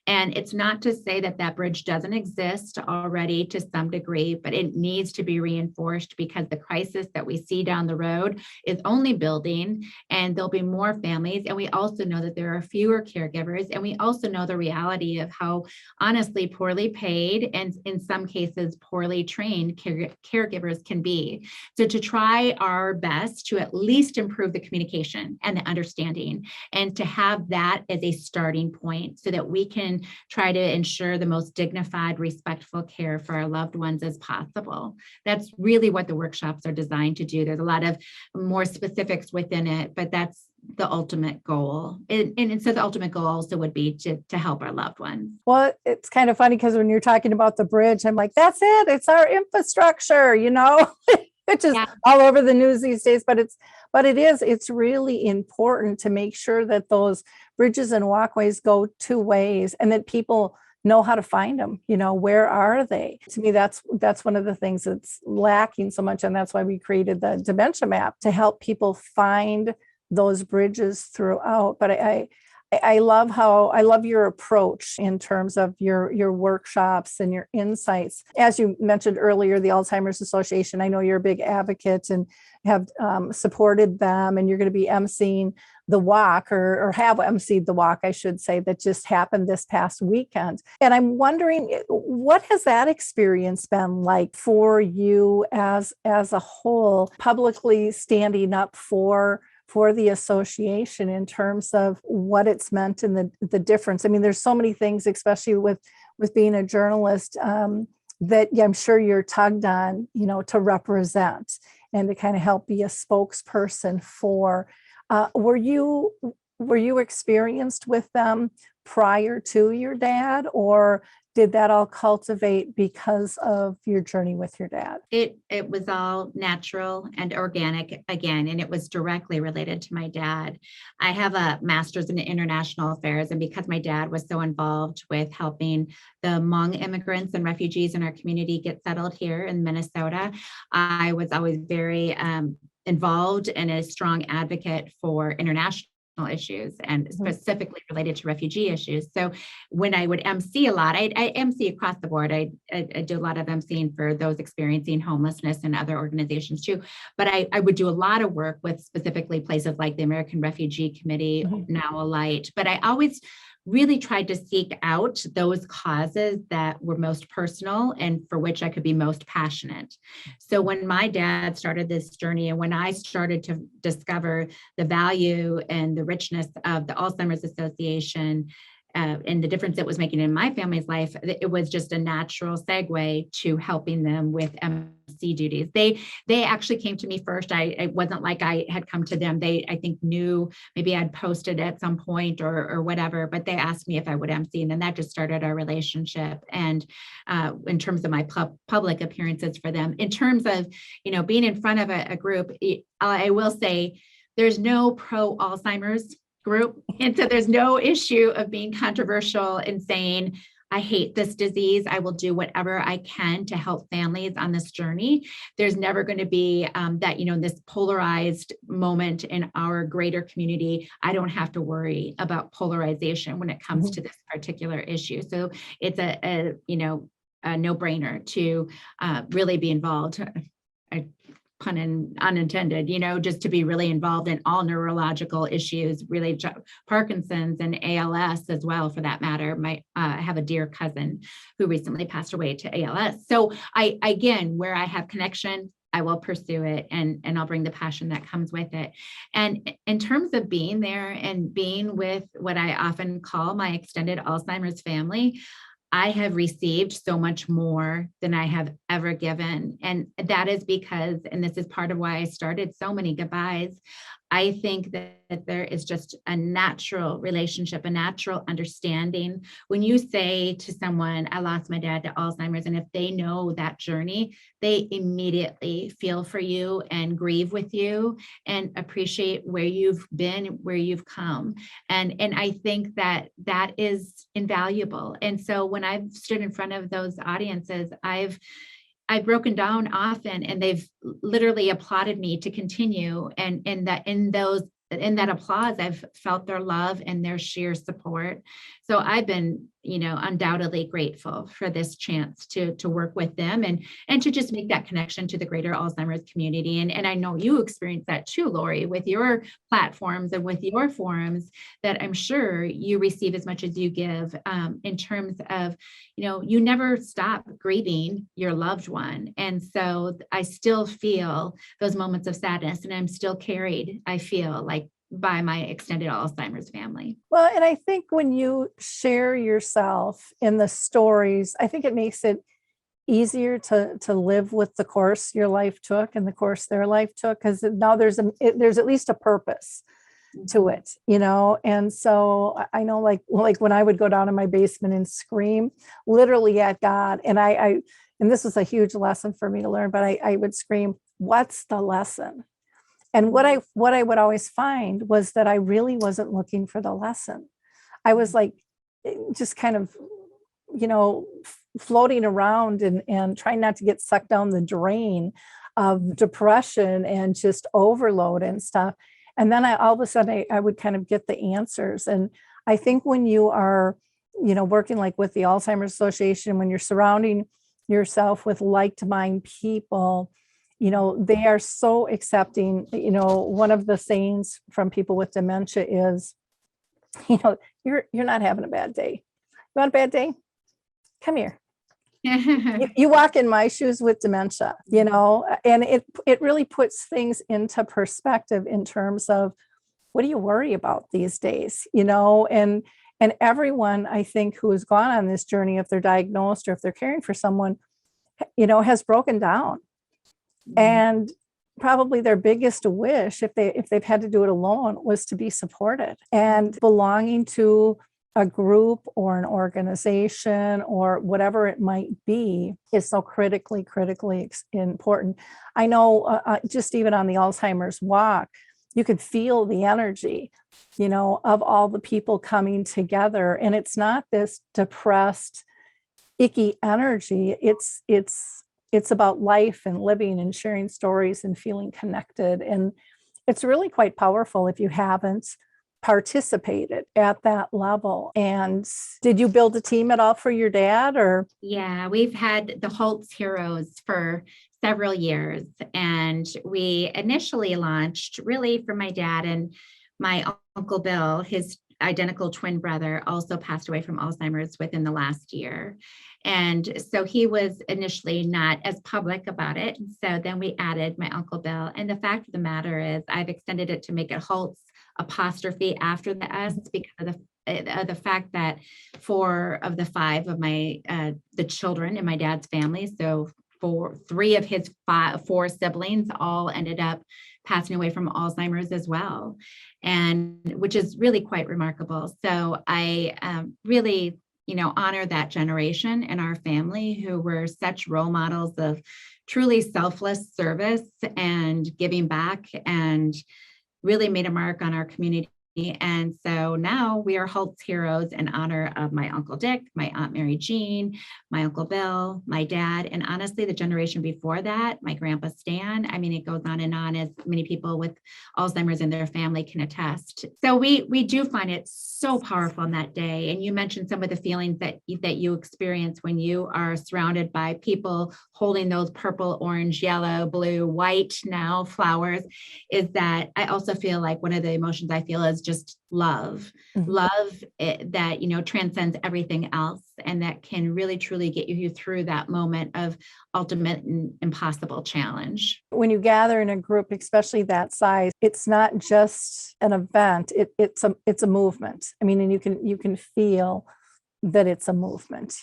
And it's not to say that that bridge doesn't exist already to some degree, but it needs to be reinforced, because the crisis that we see down the road is only building, and there'll be more families. And we also know that there are fewer caregivers. And we also know the reality of how honestly poorly paid and in some cases poorly trained caregivers can be. So to try our best to at least improve the communication and the understanding, and to have that as a starting point so that we can try to ensure the most dignified, respectful care for our loved ones as possible. That's really what the workshops are designed to do. There's a lot of more specifics within it, but that's the ultimate goal. And so the ultimate goal also would be to help our loved ones. Well, it's kind of funny because when you're talking about the bridge, I'm like, that's it. It's our infrastructure, which is all over the news these days, but it's really important to make sure that those bridges and walkways go two ways, and that people know how to find them. Where are they? To me, that's one of the things that's lacking so much. And that's why we created the dementia map, to help people find those bridges throughout. But I love your approach in terms of your workshops and your insights. As you mentioned earlier, the Alzheimer's Association, I know you're a big advocate and have supported them, and you're going to be emceeing the walk, or have emceed the walk, I should say, that just happened this past weekend. And I'm wondering, what has that experience been like for you as a whole, publicly standing up for the association in terms of what it's meant and the difference? I mean, there's so many things, especially with being a journalist, that I'm sure you're tugged on, to represent and to kind of help be a spokesperson for. Were you experienced with them prior to your dad, or did that all cultivate because of your journey with your dad? It was all natural and organic again, and it was directly related to my dad. I have a master's in international affairs, and because my dad was so involved with helping the Hmong immigrants and refugees in our community get settled here in Minnesota, I was always very involved and a strong advocate for international issues and specifically related to refugee issues. So when I would MC a lot, I MC across the board. I do a lot of MCing for those experiencing homelessness and other organizations too. But I would do a lot of work with specifically places like the American Refugee Committee, now Alight. But I always really tried to seek out those causes that were most personal and for which I could be most passionate. So when my dad started this journey, and when I started to discover the value and the richness of the Alzheimer's Association, and the difference it was making in my family's life, it was just a natural segue to helping them with MC duties. They actually came to me first. It wasn't like I had come to them. They, I think, knew maybe I'd posted at some point or whatever, but they asked me if I would MC, and then that just started our relationship. And in terms of my public appearances for them, in terms of being in front of a group, I will say there's no pro Alzheimer's group. And so there's no issue of being controversial and saying, I hate this disease. I will do whatever I can to help families on this journey. There's never going to be that, this polarized moment in our greater community. I don't have to worry about polarization when it comes to this particular issue. So it's a no-brainer to really be involved. Pun unintended, just to be really involved in all neurological issues, really Parkinson's and ALS as well, for that matter. I have a dear cousin who recently passed away to ALS. So again, where I have connection, I will pursue it, and I'll bring the passion that comes with it. And in terms of being there and being with what I often call my extended Alzheimer's family, I have received so much more than I have ever given. And that is because, and this is part of why I started so many goodbyes, I think that there is just a natural relationship, a natural understanding. When you say to someone, I lost my dad to Alzheimer's, and if they know that journey, they immediately feel for you and grieve with you and appreciate where you've been, where you've come. And I think that is invaluable. And so when I've stood in front of those audiences, I've broken down often, and they've literally applauded me to continue. And in that applause, I've felt their love and their sheer support. So I've been, undoubtedly grateful for this chance to work with them and to just make that connection to the greater Alzheimer's community. And I know you experience that too, Lori, with your platforms and with your forums, that I'm sure you receive as much as you give, in terms of, you never stop grieving your loved one. And so I still feel those moments of sadness, and I'm still carried, I feel like, by my extended Alzheimer's family. Well, and I think when you share yourself in the stories, I think it makes it easier to live with the course your life took and the course their life took, because now there's at least a purpose to it, And so I know, like when I would go down in my basement and scream literally at God, and and this was a huge lesson for me to learn, but I would scream, what's the lesson? And what I would always find was that I really wasn't looking for the lesson. I was like, just kind of, floating around and trying not to get sucked down the drain of depression and just overload and stuff. And then all of a sudden I would kind of get the answers. And I think when you are, working like with the Alzheimer's Association, when you're surrounding yourself with like-minded people, they are so accepting. One of the sayings from people with dementia is, you're not having a bad day. You want a bad day? Come here. You walk in my shoes with dementia, and it really puts things into perspective in terms of, what do you worry about these days? And everyone, I think, who has gone on this journey, if they're diagnosed or if they're caring for someone, has broken down. And probably their biggest wish, if they've had to do it alone, was to be supported. And belonging to a group or an organization or whatever it might be is so critically important. I know just even on the Alzheimer's walk, you could feel the energy, of all the people coming together. And it's not this depressed, icky energy. It's about life and living and sharing stories and feeling connected. And it's really quite powerful if you haven't participated at that level. And did you build a team at all for your dad, or? Yeah, we've had the Hult's Heroes for several years. And we initially launched really for my dad, and my Uncle Bill, his identical twin brother, also passed away from Alzheimer's within the last year. And so he was initially not as public about it. So then we added my Uncle Bill. And the fact of the matter is I've extended it to make it Hult's apostrophe after the S, because of the fact that 4 of the 5 of my the children in my dad's family, so 3 of his 4 siblings all ended up passing away from Alzheimer's as well, and which is really quite remarkable. So I really, honor that generation in our family who were such role models of truly selfless service and giving back, and really made a mark on our community. And so now we are Hult's Heroes in honor of my Uncle Dick, my Aunt Mary Jean, my Uncle Bill, my dad, and honestly, the generation before that, my Grandpa Stan. I mean, it goes on and on, as many people with Alzheimer's in their family can attest. So we do find it so powerful on that day. And you mentioned some of the feelings that you experience when you are surrounded by people holding those purple, orange, yellow, blue, white now flowers, is that I also feel like one of the emotions I feel is just love, that, transcends everything else, and that can really, truly get you through that moment of ultimate and impossible challenge. When you gather in a group, especially that size, it's not just an event, it's a movement. I mean, and you can feel that it's a movement.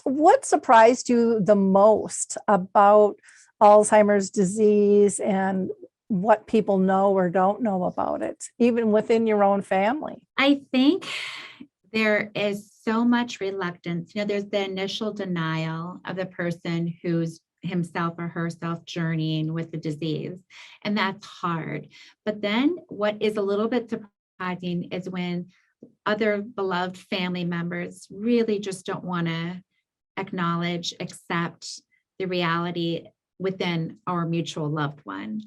What surprised you the most about Alzheimer's disease, and what people know or don't know about it, even within your own family? I think there is so much reluctance. There's the initial denial of the person who's himself or herself journeying with the disease, and that's hard. But then what is a little bit surprising is when other beloved family members really just don't want to acknowledge, accept the reality within our mutual loved one.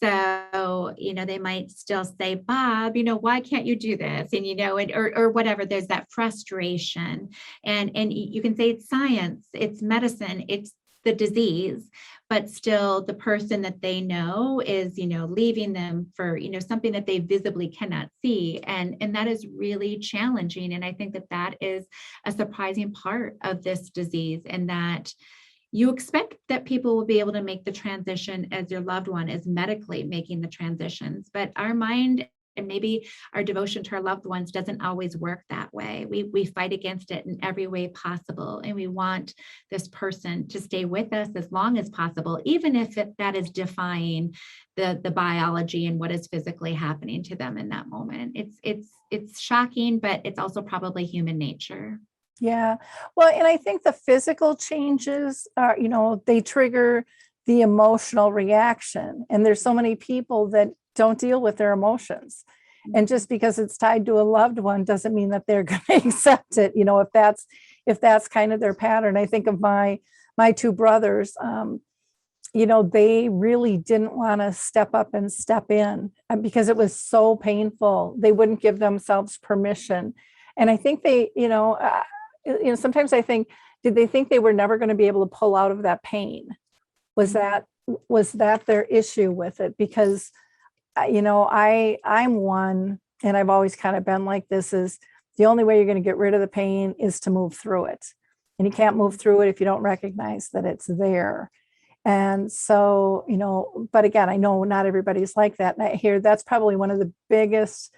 So, they might still say, Bob, why can't you do this? And, or whatever, there's that frustration. And you can say it's science, it's medicine, it's the disease, but still the person that they know is, leaving them for, something that they visibly cannot see. And that is really challenging. And I think that is a surprising part of this disease, and that you expect that people will be able to make the transition as your loved one is medically making the transitions, but our mind and maybe our devotion to our loved ones doesn't always work that way. We fight against it in every way possible, and we want this person to stay with us as long as possible, even if that is defying the biology and what is physically happening to them in that moment. It's shocking, but it's also probably human nature. Yeah. Well, and I think the physical changes are, they trigger the emotional reaction. And there's so many people that don't deal with their emotions. And just because it's tied to a loved one doesn't mean that they're going to accept it. If that's kind of their pattern. I think of my 2 brothers, they really didn't want to step up and step in because it was so painful. They wouldn't give themselves permission. And I think sometimes I think, did they think they were never going to be able to pull out of that pain? Was that their issue with it? Because, I'm one, and I've always kind of been like this, is the only way you're going to get rid of the pain is to move through it. And you can't move through it if you don't recognize that it's there. And so, but again, I know not everybody's like that. And I hear that's probably one of the biggest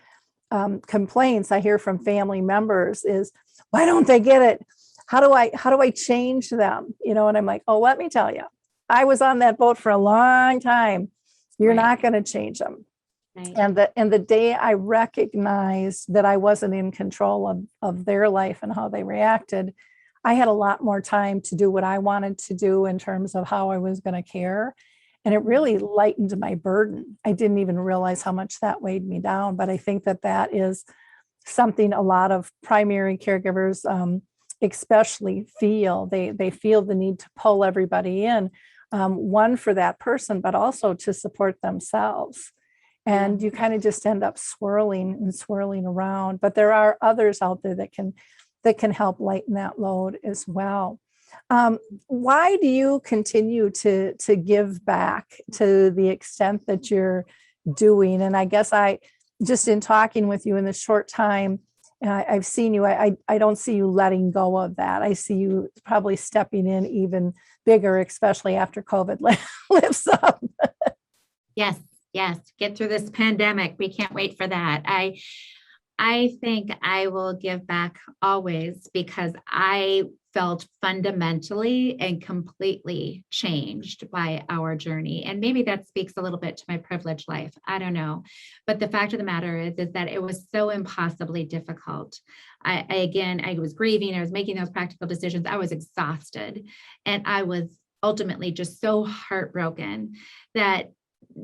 complaints I hear from family members is, why don't they get it? How do I change them? And I'm like, oh, let me tell you, I was on that boat for a long time. You're not going to change them. Right. And the day I recognized that I wasn't in control of their life and how they reacted, I had a lot more time to do what I wanted to do in terms of how I was going to care. And it really lightened my burden. I didn't even realize how much that weighed me down. But I think that is something a lot of primary caregivers especially feel. They feel the need to pull everybody in, one for that person, but also to support themselves. And you kind of just end up swirling around. But there are others out there that can help lighten that load as well. Why do you continue to give back to the extent that you're doing? And I guess just in talking with you in this short time, I've seen you, I don't see you letting go of that. I see you probably stepping in even bigger, especially after COVID lifts up. Yes. Get through this pandemic. We can't wait for that. I think I will give back always because I felt fundamentally and completely changed by our journey. And maybe that speaks a little bit to my privileged life. I don't know. But the fact of the matter is that it was so impossibly difficult. I was grieving. I was making those practical decisions. I was exhausted. And I was ultimately just so heartbroken that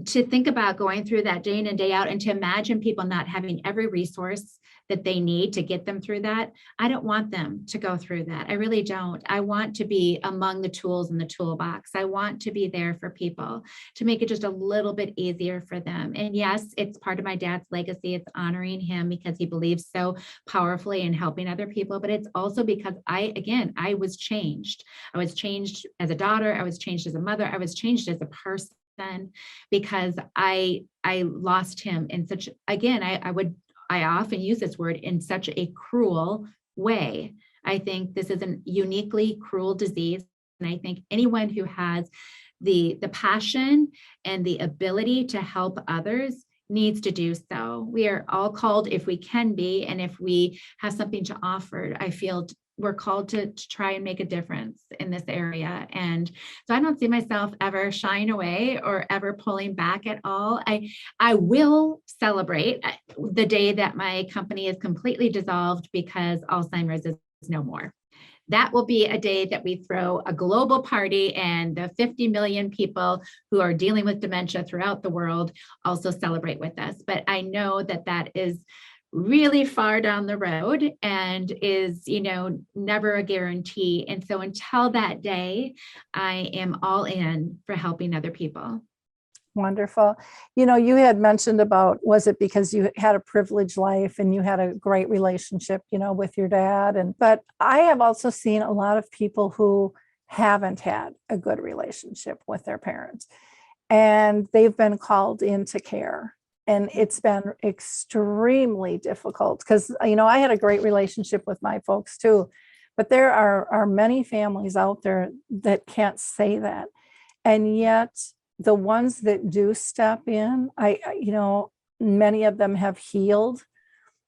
to think about going through that day in and day out and to imagine people not having every resource that they need to get them through that. I don't want them to go through that. I really don't. I want to be among the tools in the toolbox. I want to be there for people to make it just a little bit easier for them. And yes, it's part of my dad's legacy. It's honoring him because he believes so powerfully in helping other people. But it's also because I was changed. I was changed as a daughter. I was changed as a mother. I was changed as a person. Because I lost him in such, again, I often use this word, in such a cruel way. I think this is a uniquely cruel disease. And I think anyone who has the passion and the ability to help others needs to do so. We are all called, if we can be, and if we have something to offer, I feel we're called to try and make a difference in this area. And so I don't see myself ever shying away or ever pulling back at all. I will celebrate the day that my company is completely dissolved because Alzheimer's is no more. That will be a day that we throw a global party, and the 50 million people who are dealing with dementia throughout the world also celebrate with us. But I know that is really far down the road and is, never a guarantee. And so until that day, I am all in for helping other people. Wonderful. You had mentioned about, was it because you had a privileged life and you had a great relationship, with your dad? But I have also seen a lot of people who haven't had a good relationship with their parents, and they've been called into care. And it's been extremely difficult because, I had a great relationship with my folks too, but there are many families out there that can't say that. And yet the ones that do step in, many of them have healed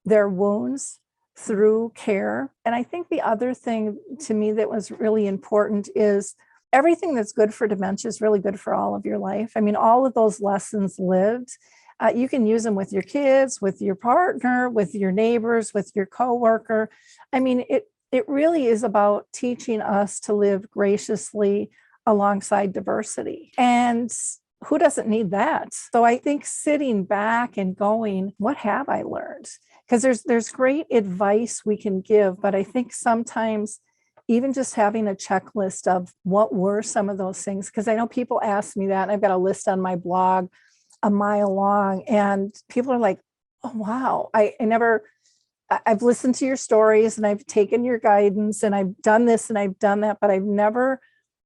their wounds through care. And I think the other thing to me that was really important is everything that's good for dementia is really good for all of your life. I mean, all of those lessons lived, you can use them with your kids, with your partner, with your neighbors, with your coworker. I mean, it really is about teaching us to live graciously alongside diversity. And who doesn't need that? So I think sitting back and going, what have I learned? Because there's great advice we can give, but I think sometimes even just having a checklist of what were some of those things, because I know people ask me that, and I've got a list on my blog a mile long, and people are like, oh, wow, I've listened to your stories and I've taken your guidance and I've done this and I've done that, but I've never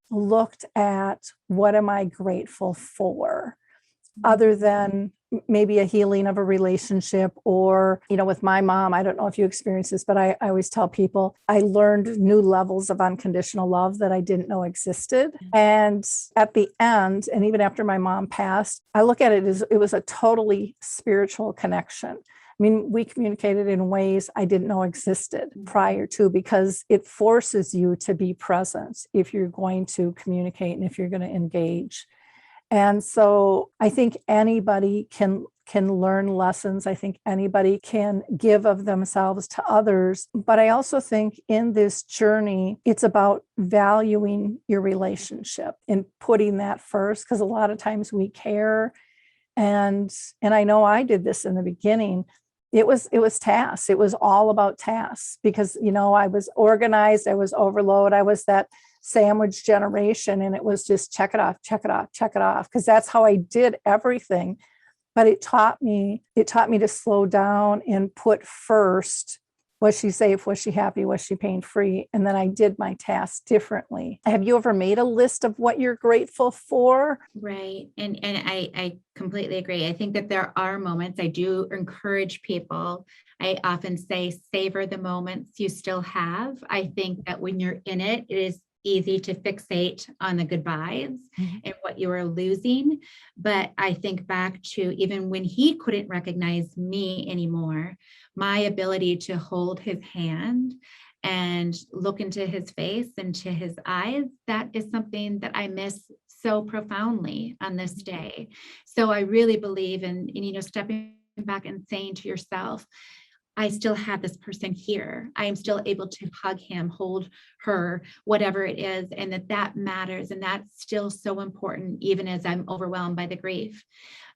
looked at what am I grateful for other than maybe a healing of a relationship, or, with my mom. I don't know if you experience this, but I always tell people I learned new levels of unconditional love that I didn't know existed. And at the end, and even after my mom passed, I look at it as it was a totally spiritual connection. I mean, we communicated in ways I didn't know existed prior to, because it forces you to be present if you're going to communicate and if you're going to engage. And so I think anybody can learn lessons. I think anybody can give of themselves to others. But I also think in this journey, it's about valuing your relationship and putting that first, because a lot of times we care. And I know I did this in the beginning. It was tasks. It was all about tasks because, I was organized. I was overloaded. I was that sandwich generation. And it was just check it off, check it off, check it off. Because that's how I did everything. But it taught me to slow down and put first, was she safe? Was she happy? Was she pain-free? And then I did my tasks differently. Have you ever made a list of what you're grateful for? Right. And I completely agree. I think that there are moments I do encourage people. I often say, savor the moments you still have. I think that when you're in it, it is easy to fixate on the goodbyes and what you are losing. But I think back to even when he couldn't recognize me anymore, my ability to hold his hand and look into his face and to his eyes, that is something that I miss so profoundly on this day. So I really believe in stepping back and saying to yourself, I still have this person here. I am still able to hug him, hold her, whatever it is, and that matters. And that's still so important, even as I'm overwhelmed by the grief.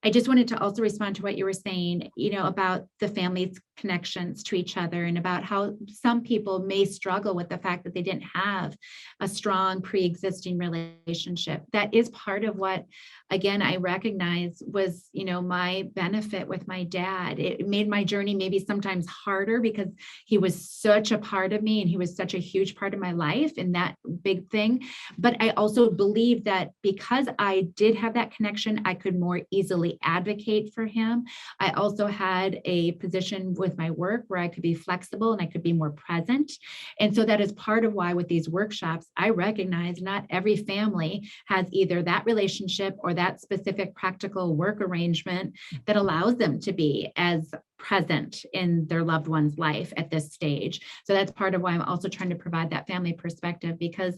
I just wanted to also respond to what you were saying, about the family's connections to each other and about how some people may struggle with the fact that they didn't have a strong pre-existing relationship. That is part of what, again, I recognize was, my benefit with my dad. It made my journey maybe sometimes harder because he was such a part of me and he was such a huge part of my life and that big thing. But I also believe that because I did have that connection, I could more easily advocate for him. I also had a position with my work where I could be flexible and I could be more present. And so that is part of why with these workshops, I recognize not every family has either that relationship or that specific practical work arrangement that allows them to be as present in their loved one's life at this stage. So that's part of why I'm also trying to provide that family perspective, because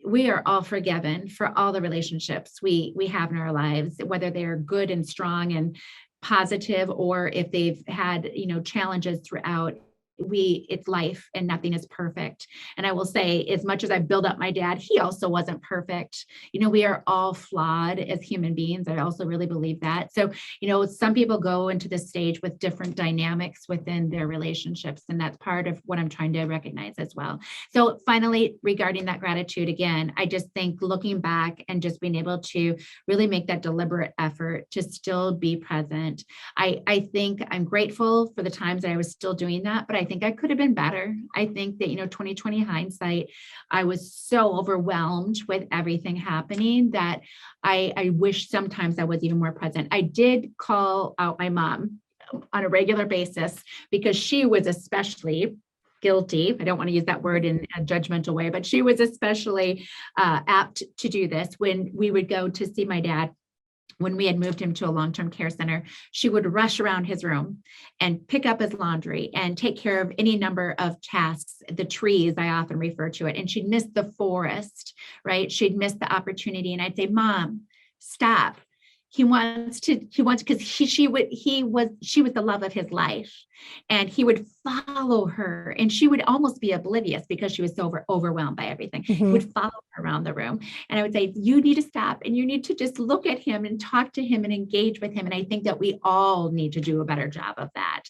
we are all forgiven for all the relationships we have in our lives, whether they're good and strong and positive, or if they've had, challenges throughout. It's life and nothing is perfect. And I will say, as much as I build up my dad, he also wasn't perfect. We are all flawed as human beings. I also really believe that. So, some people go into this stage with different dynamics within their relationships. And that's part of what I'm trying to recognize as well. So finally, regarding that gratitude, again, I just think looking back and just being able to really make that deliberate effort to still be present. I think I'm grateful for the times that I was still doing that, but I think I could have been better. I think that, 2020 hindsight, I was so overwhelmed with everything happening that I wish sometimes I was even more present. I did call out my mom on a regular basis because she was especially guilty. I don't want to use that word in a judgmental way, but she was especially apt to do this when we would go to see my dad. When we had moved him to a long-term care center, she would rush around his room and pick up his laundry and take care of any number of tasks, the trees, I often refer to it. And she'd miss the forest, right? She'd miss the opportunity. And I'd say, Mom, stop. He wants because she was the love of his life, and he would follow her, and she would almost be oblivious because she was so overwhelmed by everything. He would follow her around the room, and I would say, you need to stop and you need to just look at him and talk to him and engage with him. And I think that we all need to do a better job of that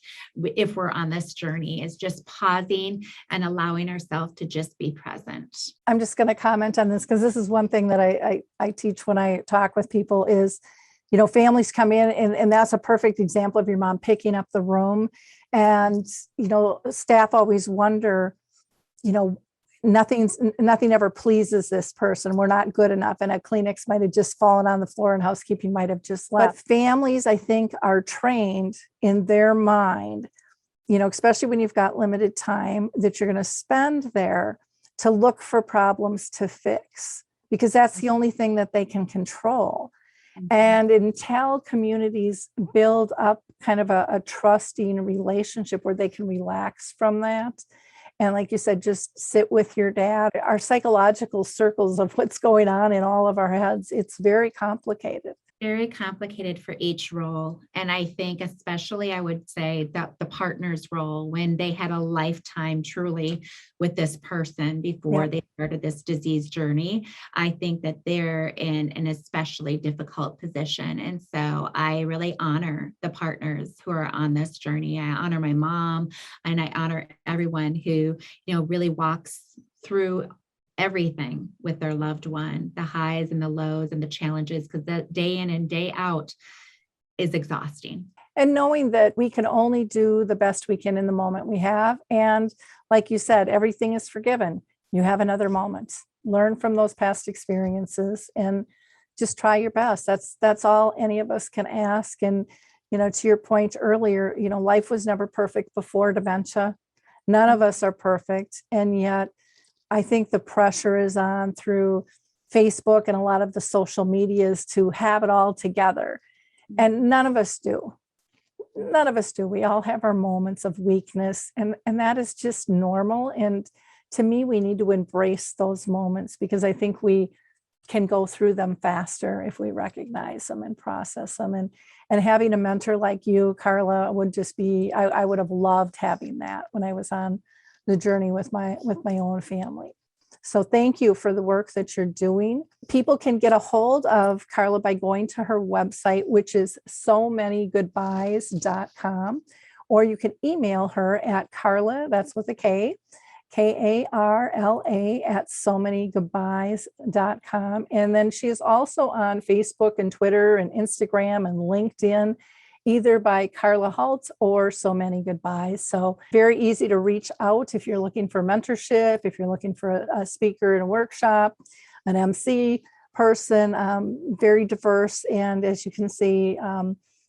if we're on this journey, is just pausing and allowing ourselves to just be present. I'm just going to comment on this because this is one thing that I teach when I talk with people is, families come in and that's a perfect example of your mom picking up the room. And, staff always wonder, nothing ever pleases this person. We're not good enough. And a Kleenex might have just fallen on the floor and housekeeping might have just left. But families, I think, are trained in their mind, especially when you've got limited time that you're going to spend there, to look for problems to fix, because that's the only thing that they can control. And until communities build up kind of a trusting relationship where they can relax from that, and like you said, just sit with your dad, our psychological circles of what's going on in all of our heads, it's very complicated. Very complicated for each role. And I think especially I would say that the partner's role, when they had a lifetime truly with this person before they started this disease journey, I think that they're in an especially difficult position. And so I really honor the partners who are on this journey. I honor my mom, and I honor everyone who, really walks through everything with their loved one, the highs and the lows and the challenges, because that day in and day out is exhausting. And knowing that we can only do the best we can in the moment we have. And like you said, everything is forgiven. You have another moment. Learn from those past experiences and just try your best. That's all any of us can ask. And, to your point earlier, life was never perfect before dementia. None of us are perfect. And yet, I think the pressure is on through Facebook and a lot of the social medias to have it all together. And none of us do. None of us do. We all have our moments of weakness, and that is just normal. And to me, we need to embrace those moments because I think we can go through them faster if we recognize them and process them. And having a mentor like you, Karla, would just be, I would have loved having that when I was on the journey with my own family. So thank you for the work that you're doing. People can get a hold of Karla by going to her website, which is somanygoodbyes.com, or you can email her at Karla, that's with a K, Karla at somanygoodbyes.com. And then she is also on Facebook and Twitter and Instagram and LinkedIn, either by Karla Hult or So Many Goodbyes. So very easy to reach out if you're looking for mentorship, if you're looking for a speaker in a workshop, an MC person, very diverse. And as you can see,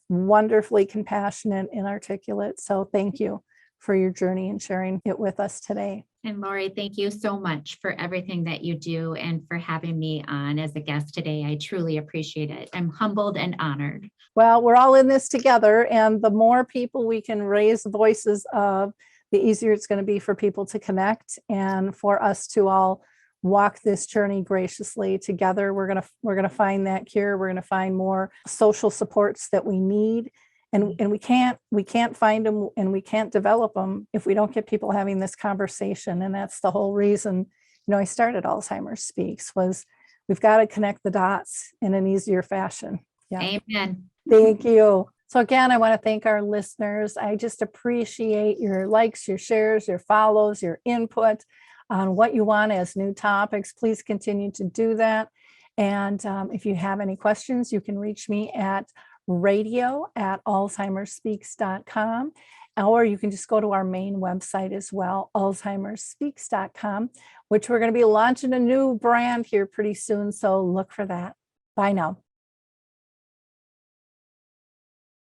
wonderfully compassionate and articulate. So thank you for your journey and sharing it with us today. And Lori, thank you so much for everything that you do and for having me on as a guest today. I truly appreciate it. I'm humbled and honored. Well, we're all in this together, and the more people we can raise the voices of, the easier it's going to be for people to connect and for us to all walk this journey graciously together. We're going to find that cure. We're going to find more social supports that we need. And we can't find them and we can't develop them if we don't get people having this conversation. And that's the whole reason, I started Alzheimer's Speaks, was we've got to connect the dots in an easier fashion. Yeah. Amen. Thank you. So again, I want to thank our listeners. I just appreciate your likes, your shares, your follows, your input on what you want as new topics. Please continue to do that. And if you have any questions, you can reach me at radio@alzheimerspeaks.com, or you can just go to our main website as well, alzheimerspeaks.com, which we're going to be launching a new brand here pretty soon. So look for that. Bye now.